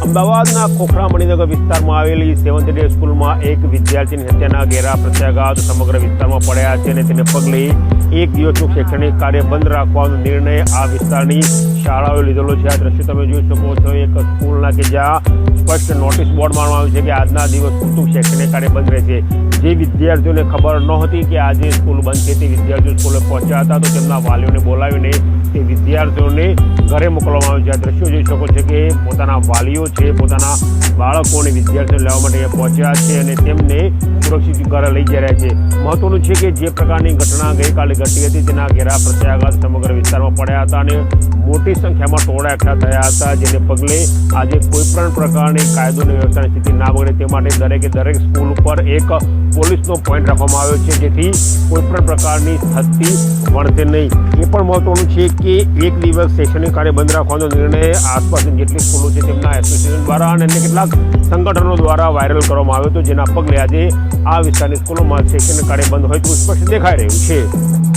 અમદાવાદના ખોખરા મણિનગર વિસ્તારમાં આવેલી સેવન્થ ડે સ્કૂલમાં એક વિદ્યાર્થીની હત્યાના ઘેરા પ્રત્યાઘાત સમગ્ર વિસ્તારમાં પડ્યા છે અને તેને પગલે એક દિવસનું શૈક્ષણિક કાર્ય બંધ રાખવાનો નિર્ણય આ વિસ્તારની શાળાઓએ લીધેલો છે। આ દ્રશ્ય તમે જોઈ શકો છો, એક સ્કૂલના કે જ્યાં સ્પષ્ટ નોટિસ બોર્ડ મારવામાં આવ્યું છે કે આજના દિવસ પૂરતું શૈક્ષણિક કાર્ય બંધ રહેશે। જે વિદ્યાર્થીઓને ખબર નહોતી કે આજે સ્કૂલ બંધ છે તે વિદ્યાર્થીઓ સ્કૂલે પહોંચ્યા હતા તો તેમના વાલીઓને બોલાવીને તે વિદ્યાર્થીઓને ઘરે મોકલવામાં આવ્યું છે। આ દ્રશ્યો જોઈ શકો છો કે પોતાના વાલીઓ છે પોતાના બાળકોને વિદ્યાર્થીઓ લેવા માટે પહોંચ્યા છે અને તેમને સુરક્ષિત ઘરે લઈ જઈ રહ્યા છે। મહત્વનું છે કે જે પ્રકારની ઘટના ગઈકાલે ઘટી હતી તેના ઘેરા પ્રત્યાઘાત સમગ્ર વિસ્તારમાં પડ્યા હતા અને મોટી સંખ્યામાં ટોળા એકઠા થયા હતા, જેને પગલે આજે કોઈપણ પ્રકારની કાયદો અને વ્યવસ્થાની સ્થિતિ ના બગડે તે માટે દરેક સ્કૂલ ઉપર એક પોલીસનો પોઈન્ટ રાખવામાં આવ્યો છે, જેથી કોઈપણ પ્રકારની થતી વળતે નહીં। એ પણ મહત્વનું છે કે એક દિવસ શૈક્ષણિક કાર્ય બંધ રાખવાનો નિર્ણય આસપાસની જેટલી સ્કૂલો છે તેમના એસોસિએશન દ્વારા અને અન્ય કેટલાક સંગઠનો દ્વારા વાયરલ કરવામાં આવ્યો હતો, જેના પગલે આજે આ વિસ્તારની સ્કૂલોમાં શૈક્ષણિક કાર્ય બંધ હોય તેવું સ્પષ્ટ દેખાઈ રહ્યું છે।